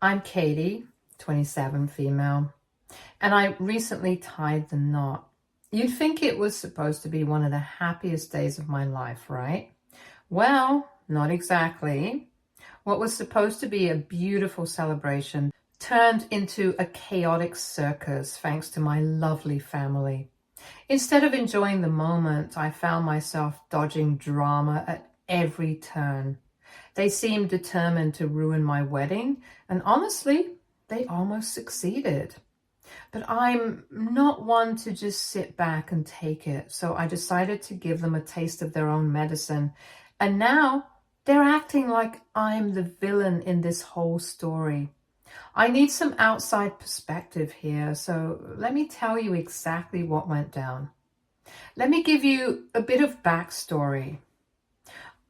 I'm Katie, 27, female, and I recently tied the knot. You'd think it was supposed to be one of the happiest days of my life, right? Well, not exactly. What was supposed to be a beautiful celebration turned into a chaotic circus thanks to my lovely family. Instead of enjoying the moment, I found myself dodging drama at every turn. They seemed determined to ruin my wedding, and honestly, they almost succeeded. But I'm not one to just sit back and take it, so I decided to give them a taste of their own medicine. And now they're acting like I'm the villain in this whole story. I need some outside perspective here, so let me tell you exactly what went down. Let me give you a bit of backstory.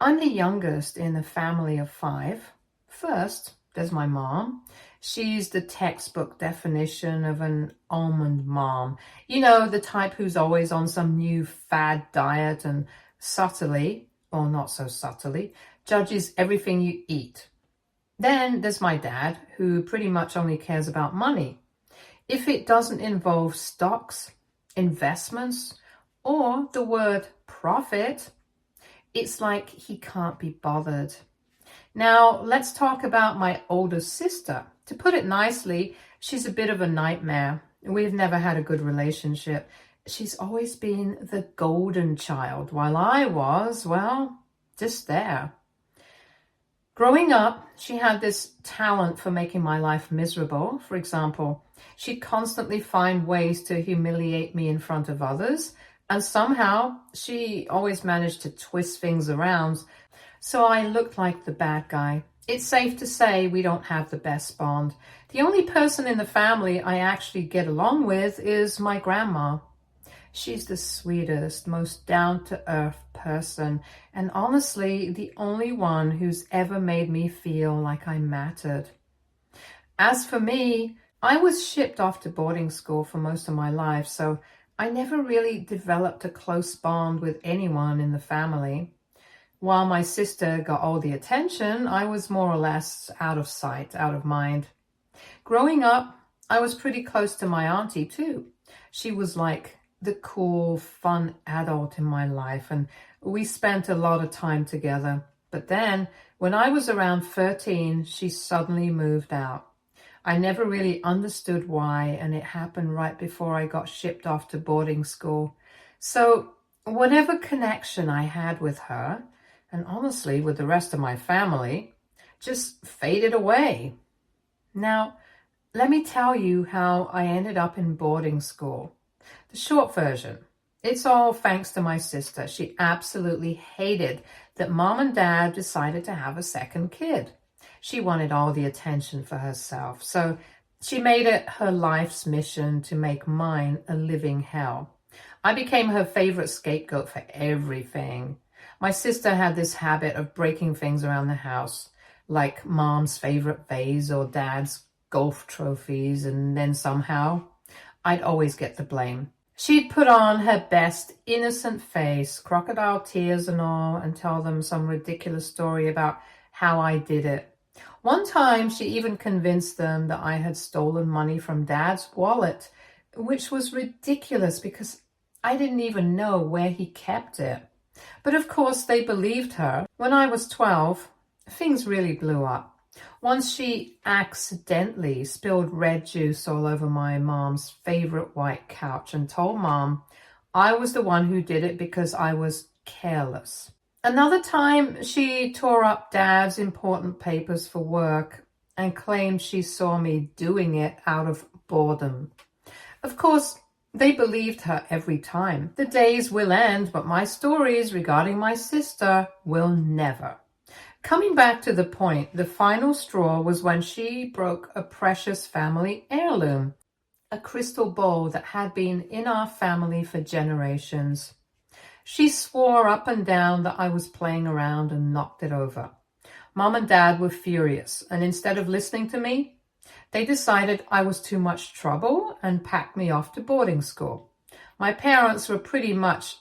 I'm the youngest in a family of 5. First, there's my mom. She's the textbook definition of an almond mom. You know, the type who's always on some new fad diet and subtly, or not so subtly, judges everything you eat. Then there's my dad, who pretty much only cares about money. If it doesn't involve stocks, investments, or the word profit, it's like he can't be bothered. Now, let's talk about my older sister. To put it nicely, she's a bit of a nightmare. We've never had a good relationship. She's always been the golden child, while I was, well, just there. Growing up, she had this talent for making my life miserable. For example, she'd constantly find ways to humiliate me in front of others, and somehow she always managed to twist things around, so I looked like the bad guy. It's safe to say we don't have the best bond. The only person in the family I actually get along with is my grandma. She's the sweetest, most down-to-earth person, and honestly, the only one who's ever made me feel like I mattered. As for me, I was shipped off to boarding school for most of my life, so I never really developed a close bond with anyone in the family. While my sister got all the attention, I was more or less out of sight, out of mind. Growing up, I was pretty close to my auntie too. She was like the cool, fun adult in my life, and we spent a lot of time together. But then, when I was around 13, she suddenly moved out. I never really understood why, and it happened right before I got shipped off to boarding school. So whatever connection I had with her, and honestly with the rest of my family, just faded away. Now, let me tell you how I ended up in boarding school. The short version, it's all thanks to my sister. She absolutely hated that mom and dad decided to have a second kid. She wanted all the attention for herself, so she made it her life's mission to make mine a living hell. I became her favorite scapegoat for everything. My sister had this habit of breaking things around the house, like mom's favorite vase or dad's golf trophies, and then somehow I'd always get the blame. She'd put on her best innocent face, crocodile tears and all, and tell them some ridiculous story about how I did it. One time, she even convinced them that I had stolen money from Dad's wallet, which was ridiculous because I didn't even know where he kept it. But of course, they believed her. When I was 12, things really blew up. Once she accidentally spilled red juice all over my mom's favorite white couch and told Mom I was the one who did it because I was careless. Another time, she tore up Dad's important papers for work and claimed she saw me doing it out of boredom. Of course, they believed her every time. The days will end, but my stories regarding my sister will never. Coming back to the point, the final straw was when she broke a precious family heirloom, a crystal bowl that had been in our family for generations. She swore up and down that I was playing around and knocked it over. Mom and Dad were furious, and instead of listening to me, they decided I was too much trouble and packed me off to boarding school. My parents were pretty much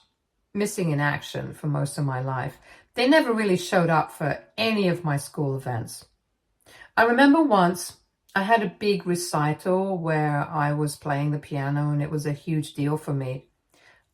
missing in action for most of my life. They never really showed up for any of my school events. I remember once I had a big recital where I was playing the piano and it was a huge deal for me.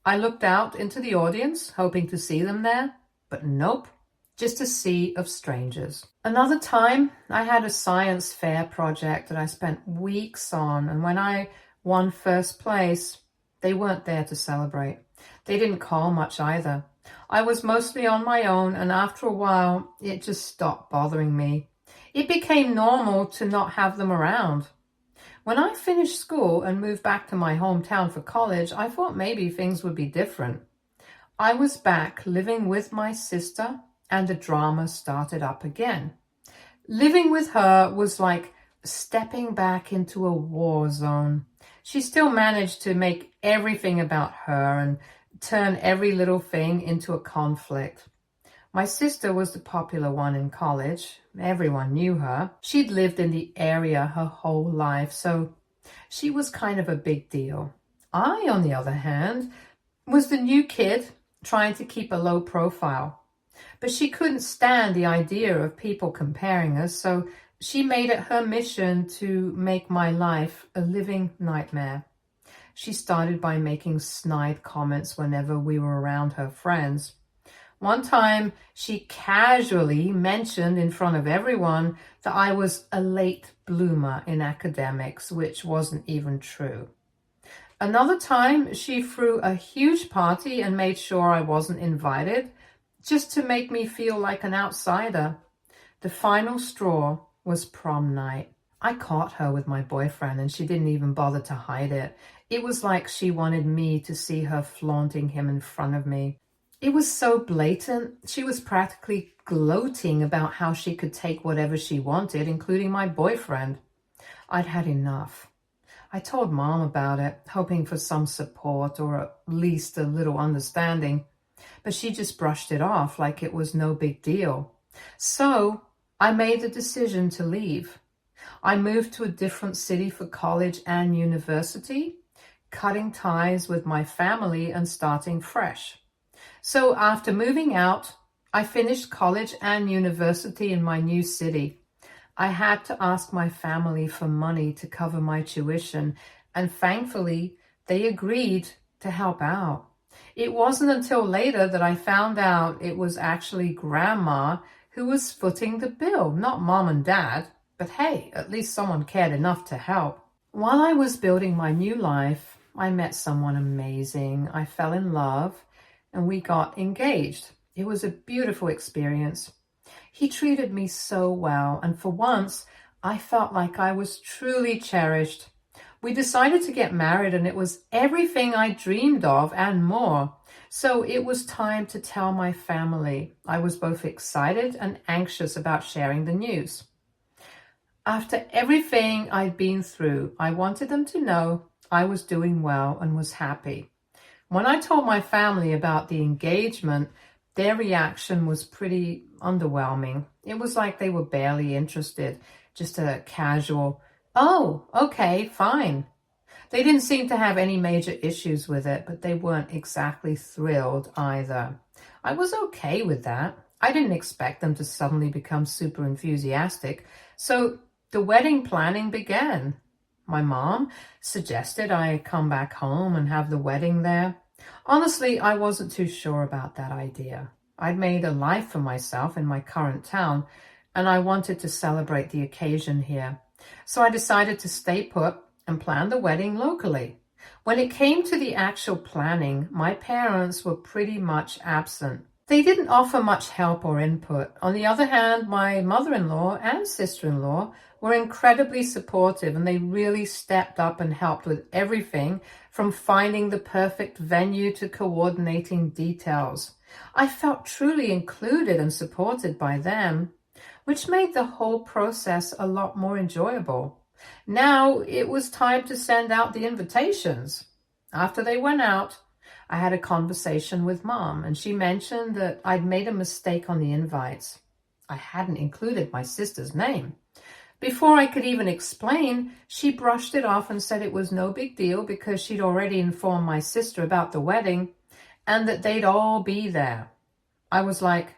I looked out into the audience, hoping to see them there, but nope, just a sea of strangers. Another time, I had a science fair project that I spent weeks on, and when I won first place, they weren't there to celebrate. They didn't call much either. I was mostly on my own, and after a while, it just stopped bothering me. It became normal to not have them around. When I finished school and moved back to my hometown for college, I thought maybe things would be different. I was back living with my sister, and the drama started up again. Living with her was like stepping back into a war zone. She still managed to make everything about her and turn every little thing into a conflict. My sister was the popular one in college. Everyone knew her. She'd lived in the area her whole life, so she was kind of a big deal. I, on the other hand, was the new kid trying to keep a low profile. But she couldn't stand the idea of people comparing us, so she made it her mission to make my life a living nightmare. She started by making snide comments whenever we were around her friends. One time, she casually mentioned in front of everyone that I was a late bloomer in academics, which wasn't even true. Another time, she threw a huge party and made sure I wasn't invited, just to make me feel like an outsider. The final straw was prom night. I caught her with my boyfriend and she didn't even bother to hide it. It was like she wanted me to see her flaunting him in front of me. It was so blatant. She was practically gloating about how she could take whatever she wanted, including my boyfriend. I'd had enough. I told Mom about it, hoping for some support or at least a little understanding, but she just brushed it off like it was no big deal. So I made the decision to leave. I moved to a different city for college and university, cutting ties with my family and starting fresh. So after moving out, I finished college and university in my new city. I had to ask my family for money to cover my tuition, and thankfully, they agreed to help out. It wasn't until later that I found out it was actually Grandma who was footing the bill, not Mom and Dad. But hey, at least someone cared enough to help. While I was building my new life, I met someone amazing. I fell in love and we got engaged. It was a beautiful experience. He treated me so well, and for once, I felt like I was truly cherished. We decided to get married, and it was everything I dreamed of and more. So it was time to tell my family. I was both excited and anxious about sharing the news. After everything I'd been through, I wanted them to know I was doing well and was happy. When I told my family about the engagement, their reaction was pretty underwhelming. It was like they were barely interested, just a casual, "Oh, okay, fine." They didn't seem to have any major issues with it, but they weren't exactly thrilled either. I was okay with that. I didn't expect them to suddenly become super enthusiastic, so the wedding planning began. My mom suggested I come back home and have the wedding there. Honestly, I wasn't too sure about that idea. I'd made a life for myself in my current town, and I wanted to celebrate the occasion here. So I decided to stay put and plan the wedding locally. When it came to the actual planning, my parents were pretty much absent. They didn't offer much help or input. On the other hand, my mother-in-law and sister-in-law were incredibly supportive, and they really stepped up and helped with everything from finding the perfect venue to coordinating details. I felt truly included and supported by them, which made the whole process a lot more enjoyable. Now it was time to send out the invitations. After they went out, I had a conversation with Mom, and she mentioned that I'd made a mistake on the invites. I hadn't included my sister's name. Before I could even explain, she brushed it off and said it was no big deal because she'd already informed my sister about the wedding and that they'd all be there. I was like,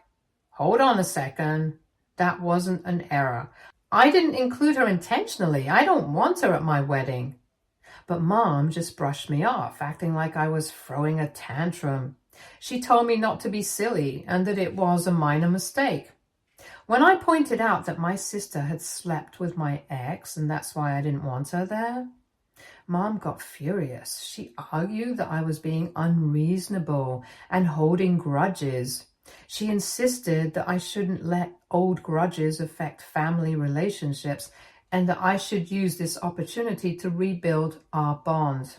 hold on a second. That wasn't an error. I didn't include her intentionally. I don't want her at my wedding. But Mom just brushed me off, acting like I was throwing a tantrum. She told me not to be silly and that it was a minor mistake. When I pointed out that my sister had slept with my ex and that's why I didn't want her there, Mom got furious. She argued that I was being unreasonable and holding grudges. She insisted that I shouldn't let old grudges affect family relationships and that I should use this opportunity to rebuild our bond.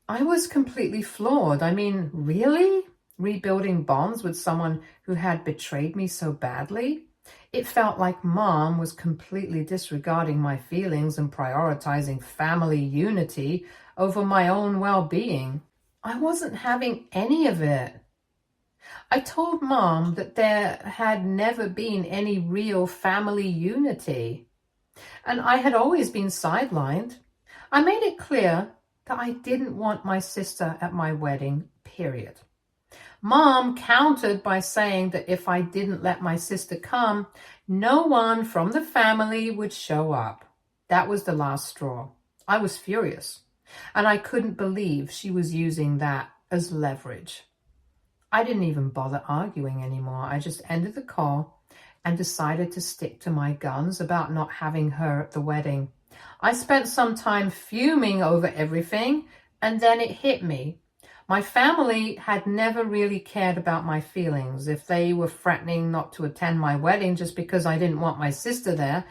I was completely floored. I mean, really? Rebuilding bonds with someone who had betrayed me so badly? It felt like Mom was completely disregarding my feelings and prioritizing family unity over my own well-being. I wasn't having any of it. I told Mom that there had never been any real family unity, and I had always been sidelined. I made it clear that I didn't want my sister at my wedding, period. Mom countered by saying that if I didn't let my sister come, no one from the family would show up. That was the last straw. I was furious, and I couldn't believe she was using that as leverage. I didn't even bother arguing anymore. I just ended the call and decided to stick to my guns about not having her at the wedding. I spent some time fuming over everything, and then it hit me. My family had never really cared about my feelings. If they were threatening not to attend my wedding just because I didn't want my sister there,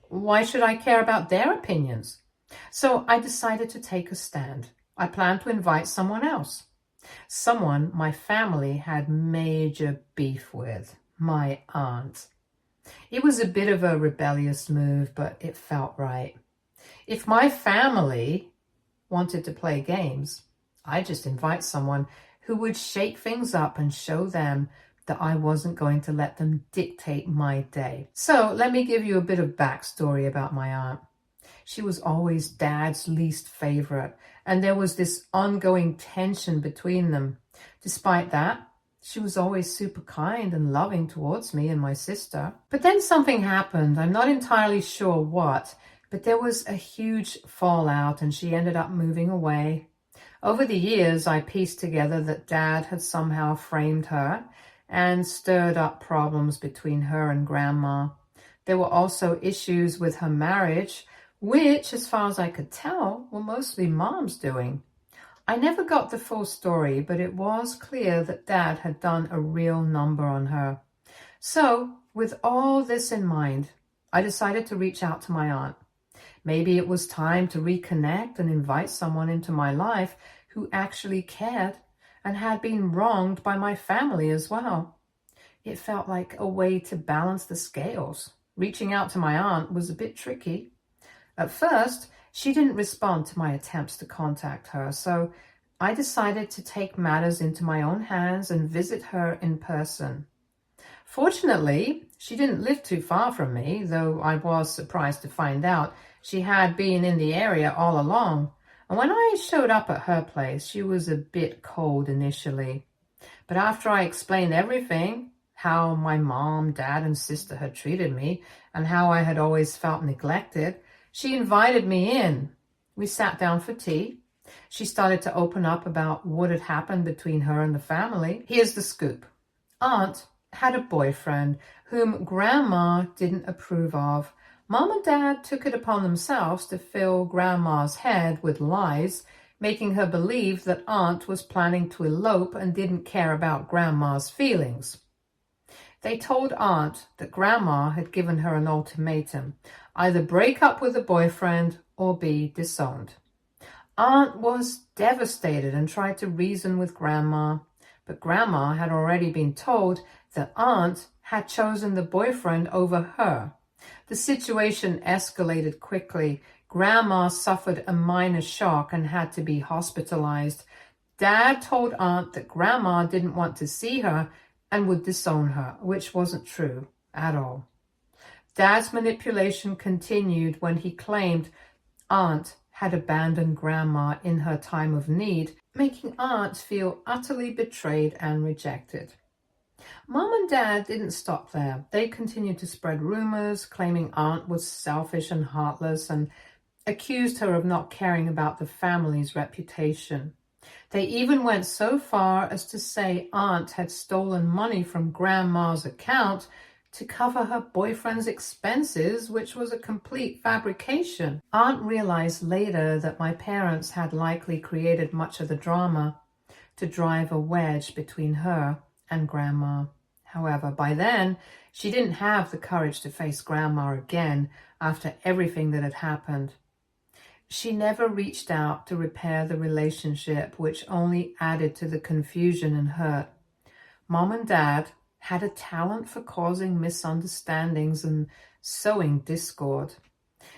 why should I care about their opinions? So I decided to take a stand. I planned to invite someone else. Someone my family had major beef with, my aunt. It was a bit of a rebellious move, but it felt right. If my family wanted to play games, I just invite someone who would shake things up and show them that I wasn't going to let them dictate my day. So let me give you a bit of backstory about my aunt. She was always Dad's least favorite, and there was this ongoing tension between them. Despite that, she was always super kind and loving towards me and my sister. But then something happened. I'm not entirely sure what, but there was a huge fallout and she ended up moving away. Over the years, I pieced together that Dad had somehow framed her and stirred up problems between her and Grandma. There were also issues with her marriage, which, as far as I could tell, were mostly Mom's doing. I never got the full story, but it was clear that Dad had done a real number on her. So, with all this in mind, I decided to reach out to my aunt. Maybe it was time to reconnect and invite someone into my life who actually cared and had been wronged by my family as well. It felt like a way to balance the scales. Reaching out to my aunt was a bit tricky. At first, she didn't respond to my attempts to contact her, so I decided to take matters into my own hands and visit her in person. Fortunately, she didn't live too far from me, though I was surprised to find out she had been in the area all along. And when I showed up at her place, she was a bit cold initially. But after I explained everything, how my mom, dad, and sister had treated me, and how I had always felt neglected, she invited me in. We sat down for tea. She started to open up about what had happened between her and the family. Here's the scoop. Aunt had a boyfriend whom Grandma didn't approve of. Mom and Dad took it upon themselves to fill Grandma's head with lies, making her believe that Aunt was planning to elope and didn't care about Grandma's feelings. They told Aunt that Grandma had given her an ultimatum, either break up with the boyfriend or be disowned. Aunt was devastated and tried to reason with Grandma, but Grandma had already been told that Aunt had chosen the boyfriend over her. The situation escalated quickly. Grandma suffered a minor shock and had to be hospitalized. Dad told Aunt that Grandma didn't want to see her and would disown her, which wasn't true at all. Dad's manipulation continued when he claimed Aunt had abandoned Grandma in her time of need, making Aunt feel utterly betrayed and rejected. Mom and Dad didn't stop there. They continued to spread rumors, claiming Aunt was selfish and heartless, and accused her of not caring about the family's reputation. They even went so far as to say Aunt had stolen money from Grandma's account to cover her boyfriend's expenses, which was a complete fabrication. Aunt realized later that my parents had likely created much of the drama to drive a wedge between her and Grandma. However, by then, she didn't have the courage to face Grandma again after everything that had happened. She never reached out to repair the relationship, which only added to the confusion and hurt. Mom and Dad had a talent for causing misunderstandings and sowing discord.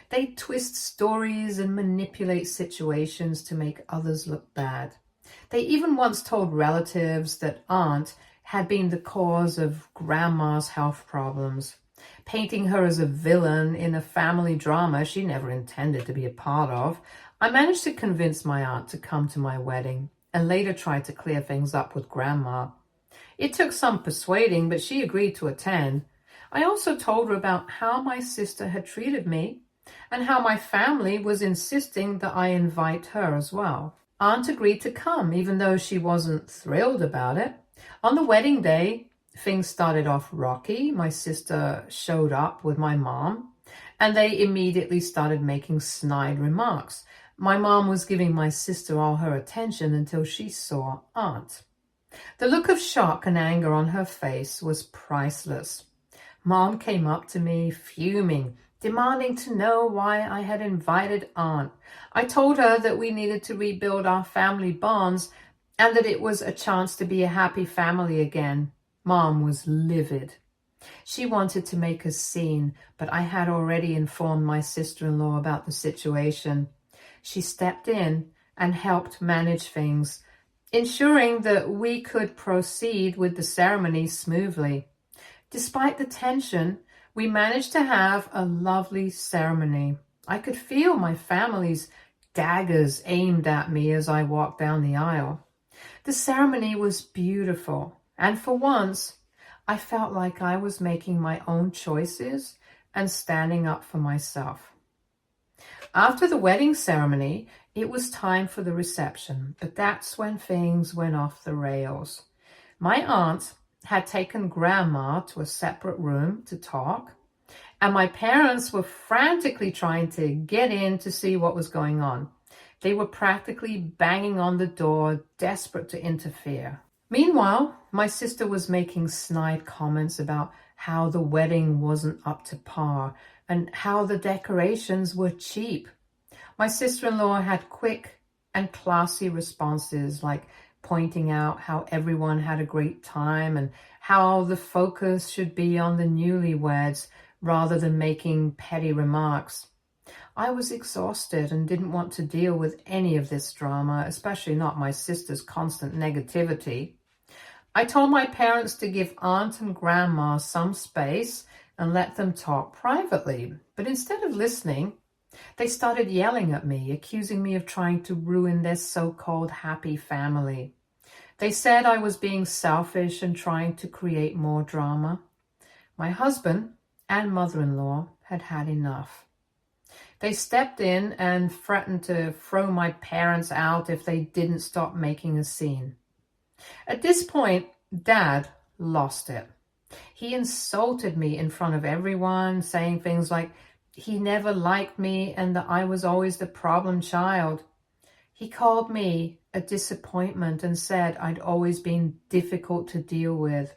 They twist stories and manipulate situations to make others look bad. They even once told relatives that Aunt had been the cause of Grandma's health problems, painting her as a villain in a family drama she never intended to be a part of. I managed to convince my aunt to come to my wedding and later tried to clear things up with Grandma. It took some persuading, but she agreed to attend. I also told her about how my sister had treated me and how my family was insisting that I invite her as well. Aunt agreed to come, even though she wasn't thrilled about it. On the wedding day, things started off rocky. My sister showed up with my mom, and they immediately started making snide remarks. My mom was giving my sister all her attention until she saw Aunt. The look of shock and anger on her face was priceless. Mom came up to me, fuming, demanding to know why I had invited Aunt. I told her that we needed to rebuild our family bonds and that it was a chance to be a happy family again. Mom was livid. She wanted to make a scene, but I had already informed my sister-in-law about the situation. She stepped in and helped manage things, ensuring that we could proceed with the ceremony smoothly. Despite the tension, we managed to have a lovely ceremony. I could feel my family's daggers aimed at me as I walked down the aisle. The ceremony was beautiful, and for once, I felt like I was making my own choices and standing up for myself. After the wedding ceremony, it was time for the reception, but that's when things went off the rails. My aunt had taken Grandma to a separate room to talk, and my parents were frantically trying to get in to see what was going on. They were practically banging on the door, desperate to interfere. Meanwhile, my sister was making snide comments about how the wedding wasn't up to par and how the decorations were cheap. My sister-in-law had quick and classy responses, like pointing out how everyone had a great time and how the focus should be on the newlyweds rather than making petty remarks. I was exhausted and didn't want to deal with any of this drama, especially not my sister's constant negativity. I told my parents to give Aunt and Grandma some space and let them talk privately, but instead of listening, they started yelling at me, accusing me of trying to ruin their so-called happy family. They said I was being selfish and trying to create more drama. My husband and mother-in-law had had enough. They stepped in and threatened to throw my parents out if they didn't stop making a scene. At this point, Dad lost it. He insulted me in front of everyone, saying things like he never liked me and that I was always the problem child. He called me a disappointment and said I'd always been difficult to deal with.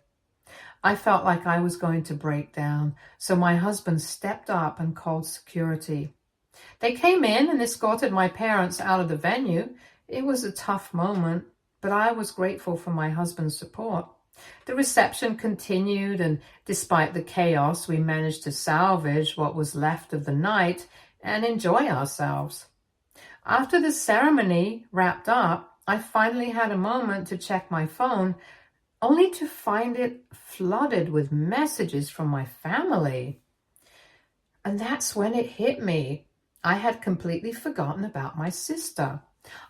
I felt like I was going to break down, so my husband stepped up and called security. They came in and escorted my parents out of the venue. It was a tough moment, but I was grateful for my husband's support. The reception continued, and despite the chaos, we managed to salvage what was left of the night and enjoy ourselves. After the ceremony wrapped up, I finally had a moment to check my phone, only to find it flooded with messages from my family. And that's when it hit me. I had completely forgotten about my sister.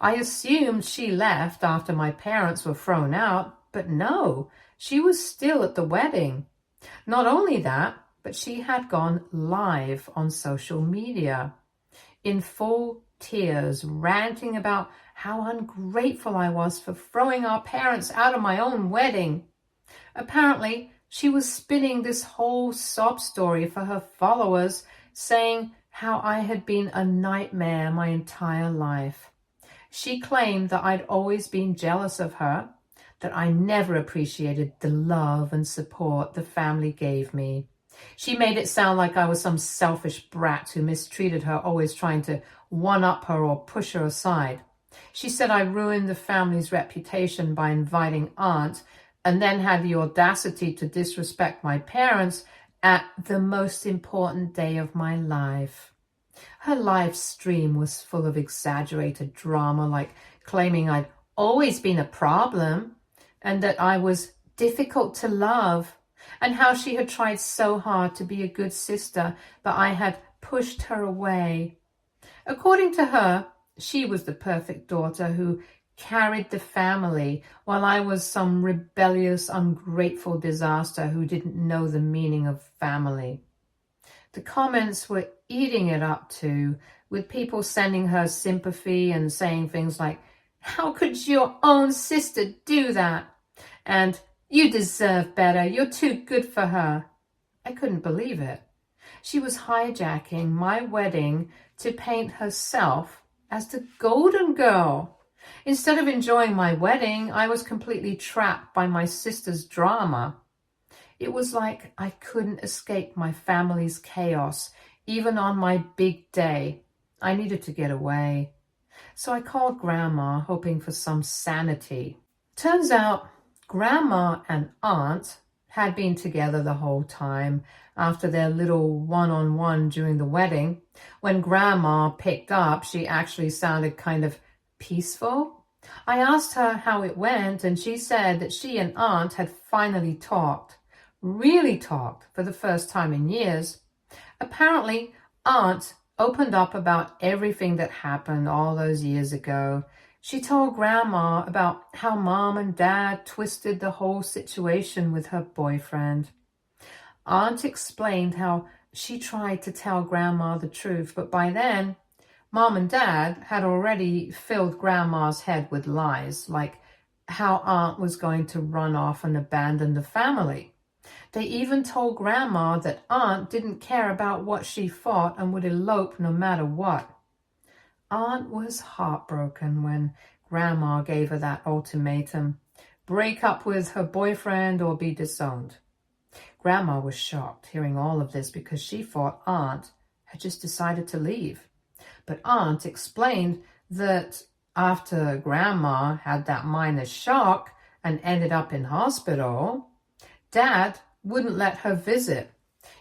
I assumed she left after my parents were thrown out, but no, she was still at the wedding. Not only that, but she had gone live on social media in full tears, ranting about how ungrateful I was for throwing our parents out of my own wedding. Apparently, she was spinning this whole sob story for her followers, saying how I had been a nightmare my entire life. She claimed that I'd always been jealous of her, that I never appreciated the love and support the family gave me. She made it sound like I was some selfish brat who mistreated her, always trying to one-up her or push her aside. She said I ruined the family's reputation by inviting Aunt, and then had the audacity to disrespect my parents at the most important day of my life. Her live stream was full of exaggerated drama, like claiming I'd always been a problem and that I was difficult to love, and how she had tried so hard to be a good sister, but I had pushed her away. According to her, she was the perfect daughter who carried the family, while I was some rebellious, ungrateful disaster who didn't know the meaning of family. The comments were eating it up too, with people sending her sympathy and saying things like, "How could your own sister do that?" And "You deserve better, you're too good for her." I couldn't believe it. She was hijacking my wedding to paint herself as the golden girl. Instead of enjoying my wedding, I was completely trapped by my sister's drama. It was like I couldn't escape my family's chaos, even on my big day. I needed to get away. So I called Grandma, hoping for some sanity. Turns out Grandma and Aunt had been together the whole time after their little one-on-one during the wedding. When Grandma picked up, she actually sounded kind of peaceful. I asked her how it went, and she said that she and Aunt had finally talked, really talked, for the first time in years. Apparently, Aunt opened up about everything that happened all those years ago. She told Grandma about how Mom and Dad twisted the whole situation with her boyfriend. Aunt explained how she tried to tell Grandma the truth, but by then, Mom and Dad had already filled Grandma's head with lies, like how Aunt was going to run off and abandon the family. They even told Grandma that Aunt didn't care about what she thought and would elope no matter what. Aunt was heartbroken when Grandma gave her that ultimatum: break up with her boyfriend or be disowned. Grandma was shocked hearing all of this because she thought Aunt had just decided to leave. But Aunt explained that after Grandma had that minor shock and ended up in hospital, Dad wouldn't let her visit.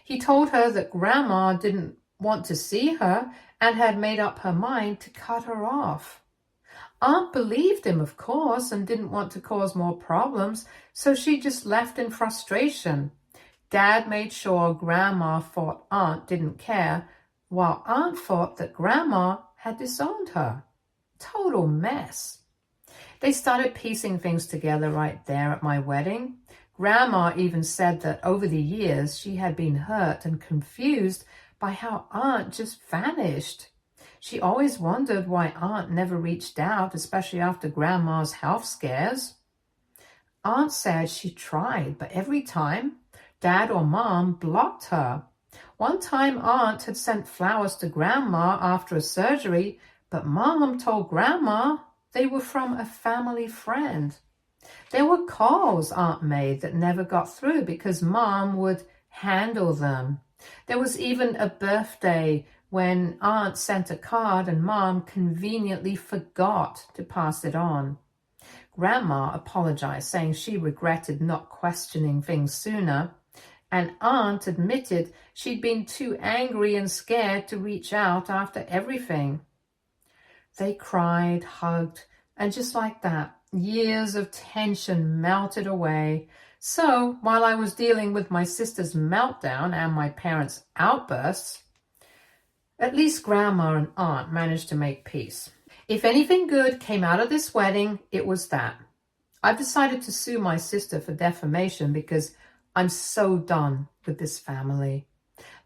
He told her that Grandma didn't want to see her and had made up her mind to cut her off. Aunt believed him, of course, and didn't want to cause more problems, so she just left in frustration. Dad made sure Grandma thought Aunt didn't care, while Aunt thought that Grandma had disowned her. Total mess. They started piecing things together right there at my wedding. Grandma even said that over the years she had been hurt and confused by how Aunt just vanished. She always wondered why Aunt never reached out, especially after Grandma's health scares. Aunt said she tried, but every time, Dad or Mom blocked her. One time, Aunt had sent flowers to Grandma after a surgery, but Mom told Grandma they were from a family friend. There were calls Aunt made that never got through because Mom would handle them. There was even a birthday when Aunt sent a card and Mom conveniently forgot to pass it on. Grandma apologized, saying she regretted not questioning things sooner, and Aunt admitted she'd been too angry and scared to reach out after everything. They cried, hugged, and just like that, years of tension melted away. So while I was dealing with my sister's meltdown and my parents' outbursts, at least Grandma and Aunt managed to make peace. If anything good came out of this wedding, it was that. I've decided to sue my sister for defamation because I'm so done with this family.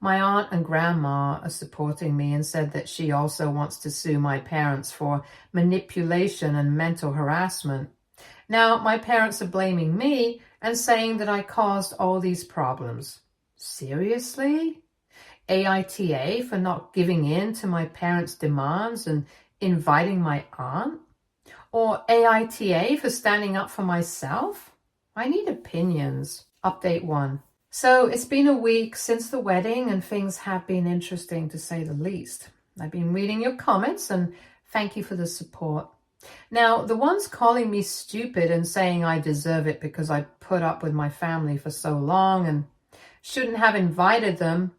My aunt and grandma are supporting me and said that she also wants to sue my parents for manipulation and mental harassment. Now, my parents are blaming me and saying that I caused all these problems. Seriously? AITA for not giving in to my parents' demands and inviting my aunt? Or AITA for standing up for myself? I need opinions. Update 1. So it's been a week since the wedding and things have been interesting to say the least. I've been reading your comments and thank you for the support. Now, the ones calling me stupid and saying I deserve it because I put up with my family for so long and shouldn't have invited them.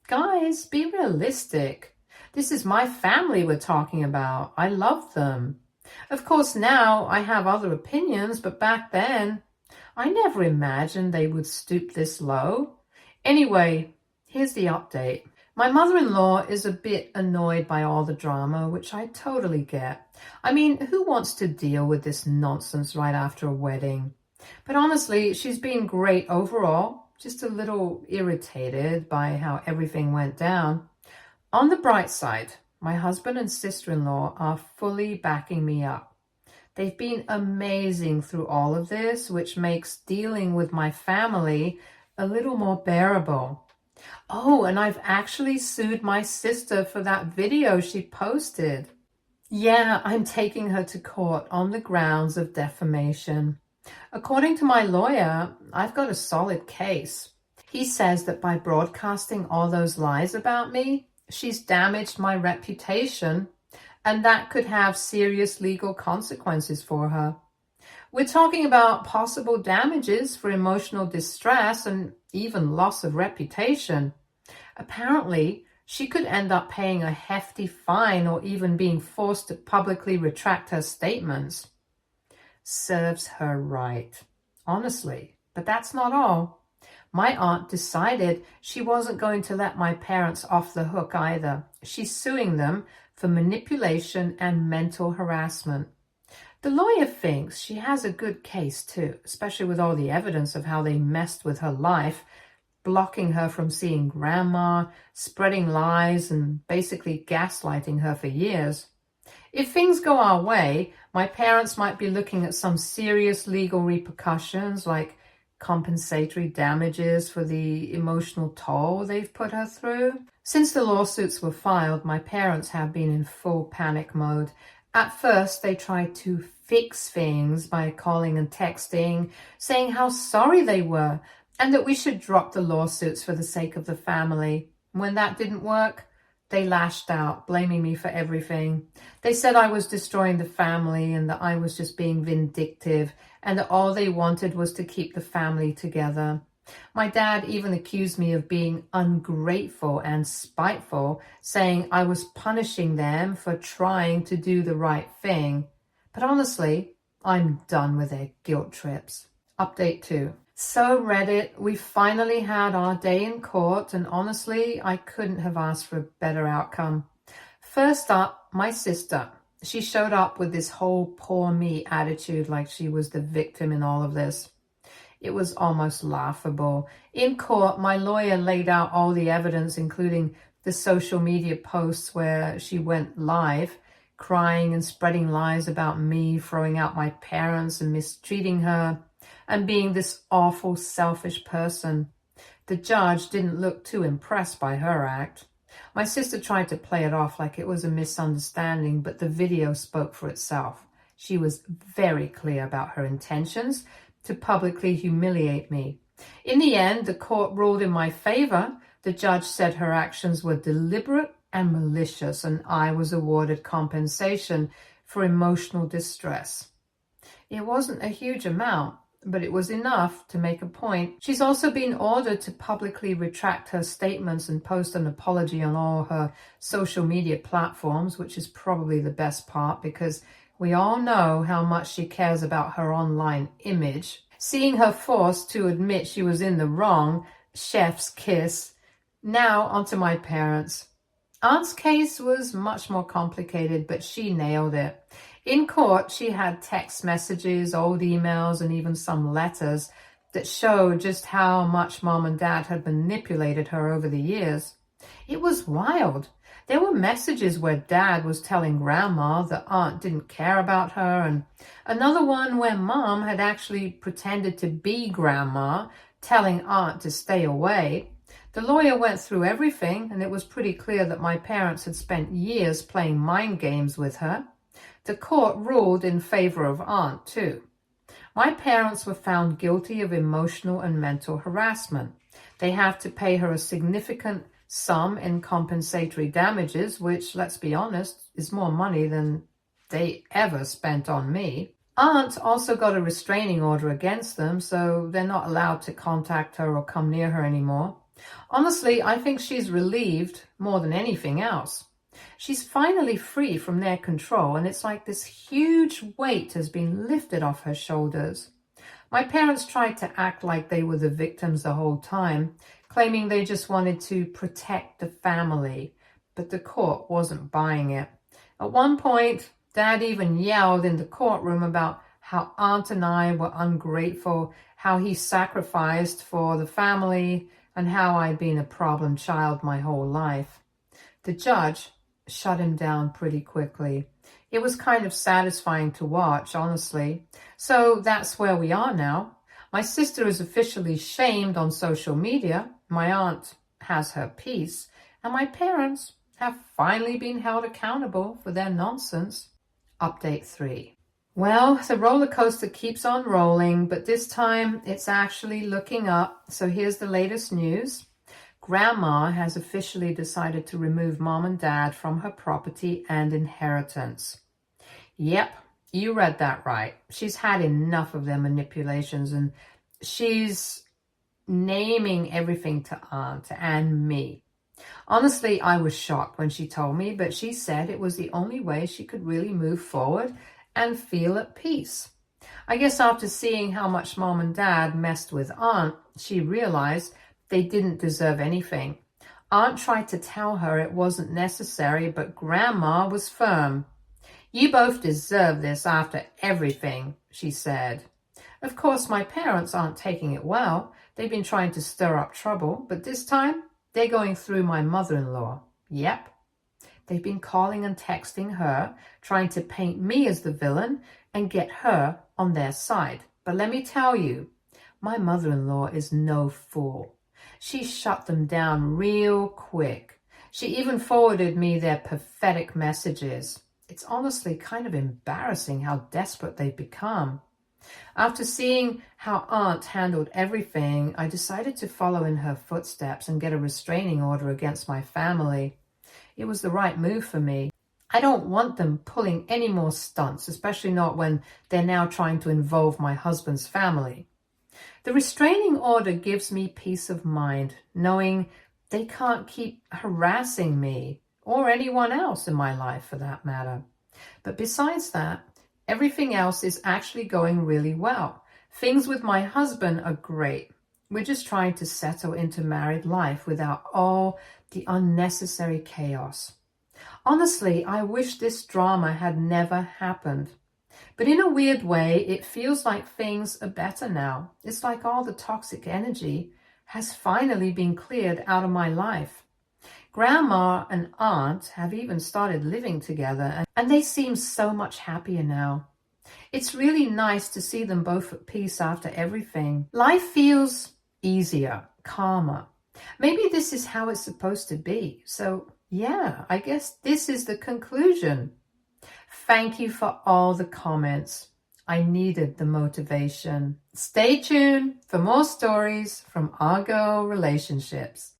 Guys, be realistic. This is my family we're talking about. I love them. Of course, now I have other opinions, but back then, I never imagined they would stoop this low. Anyway, here's the update. My mother-in-law is a bit annoyed by all the drama, which I totally get. I mean, who wants to deal with this nonsense right after a wedding? But honestly, she's been great overall, just a little irritated by how everything went down. On the bright side, my husband and sister-in-law are fully backing me up. They've been amazing through all of this, which makes dealing with my family a little more bearable. Oh, and I've actually sued my sister for that video she posted. Yeah, I'm taking her to court on the grounds of defamation. According to my lawyer, I've got a solid case. He says that by broadcasting all those lies about me, she's damaged my reputation, and that could have serious legal consequences for her. We're talking about possible damages for emotional distress and even loss of reputation. Apparently, she could end up paying a hefty fine or even being forced to publicly retract her statements. Serves her right. Honestly, but that's not all. My aunt decided she wasn't going to let my parents off the hook either. She's suing them for manipulation and mental harassment. The lawyer thinks she has a good case too, especially with all the evidence of how they messed with her life, blocking her from seeing grandma, spreading lies, and basically gaslighting her for years. If things go our way, my parents might be looking at some serious legal repercussions like compensatory damages for the emotional toll they've put her through. Since the lawsuits were filed, my parents have been in full panic mode. At first, they tried to fix things by calling and texting, saying how sorry they were and that we should drop the lawsuits for the sake of the family. When that didn't work, they lashed out, blaming me for everything. They said I was destroying the family and that I was just being vindictive and that all they wanted was to keep the family together. My dad even accused me of being ungrateful and spiteful, saying I was punishing them for trying to do the right thing. But honestly, I'm done with their guilt trips. Update 2. So Reddit, we finally had our day in court, and honestly, I couldn't have asked for a better outcome. First up, my sister. She showed up with this whole poor me attitude, like she was the victim in all of this. It was almost laughable. In court, my lawyer laid out all the evidence, including the social media posts where she went live, crying and spreading lies about me, throwing out my parents and mistreating her, and being this awful, selfish person. The judge didn't look too impressed by her act. My sister tried to play it off like it was a misunderstanding, but the video spoke for itself. She was very clear about her intentions to publicly humiliate me. In the end, the court ruled in my favor. The judge said her actions were deliberate and malicious, and I was awarded compensation for emotional distress. It wasn't a huge amount, but it was enough to make a point. She's also been ordered to publicly retract her statements and post an apology on all her social media platforms, which is probably the best part because we all know how much she cares about her online image. Seeing her forced to admit she was in the wrong, chef's kiss. Now onto my parents. Aunt's case was much more complicated, but she nailed it. In court, she had text messages, old emails, and even some letters that showed just how much mom and dad had manipulated her over the years. It was wild. There were messages where dad was telling grandma that aunt didn't care about her, and another one where mom had actually pretended to be grandma, telling aunt to stay away. The lawyer went through everything, and it was pretty clear that my parents had spent years playing mind games with her. The court ruled in favor of aunt, too. My parents were found guilty of emotional and mental harassment. They have to pay her a significant sum in compensatory damages, which, let's be honest, is more money than they ever spent on me. Aunt also got a restraining order against them, so they're not allowed to contact her or come near her anymore. Honestly, I think she's relieved more than anything else. She's finally free from their control, and it's like this huge weight has been lifted off her shoulders. My parents tried to act like they were the victims the whole time, claiming they just wanted to protect the family, but the court wasn't buying it. At one point, Dad even yelled in the courtroom about how Aunt and I were ungrateful, how he sacrificed for the family, and how I'd been a problem child my whole life. The judge shut him down pretty quickly. It was kind of satisfying to watch, honestly. So that's where we are now. My sister is officially shamed on social media. My aunt has her peace. And my parents have finally been held accountable for their nonsense. Update 3. Well, the roller coaster keeps on rolling, but this time it's actually looking up. So here's the latest news. Grandma has officially decided to remove mom and dad from her property and inheritance. Yep, you read that right. She's had enough of their manipulations, and she's naming everything to Aunt and me. Honestly, I was shocked when she told me, but she said it was the only way she could really move forward and feel at peace. I guess after seeing how much mom and dad messed with Aunt, she realized they didn't deserve anything. Aunt tried to tell her it wasn't necessary, but Grandma was firm. "You both deserve this after everything," she said. Of course, my parents aren't taking it well. They've been trying to stir up trouble, but this time they're going through my mother-in-law. Yep. They've been calling and texting her, trying to paint me as the villain and get her on their side. But let me tell you, my mother-in-law is no fool. She shut them down real quick. She even forwarded me their pathetic messages. It's honestly kind of embarrassing how desperate they've become. After seeing how Aunt handled everything, I decided to follow in her footsteps and get a restraining order against my family. It was the right move for me. I don't want them pulling any more stunts, especially not when they're now trying to involve my husband's family. The restraining order gives me peace of mind, knowing they can't keep harassing me or anyone else in my life for that matter. But besides that, everything else is actually going really well. Things with my husband are great. We're just trying to settle into married life without all the unnecessary chaos. Honestly, I wish this drama had never happened. But in a weird way, it feels like things are better now. It's like all the toxic energy has finally been cleared out of my life. Grandma and Aunt have even started living together, and they seem so much happier now. It's really nice to see them both at peace after everything. Life feels easier, calmer. Maybe this is how it's supposed to be. So yeah, I guess this is the conclusion. Thank you for all the comments. I needed the motivation. Stay tuned for more stories from Argo Relationships.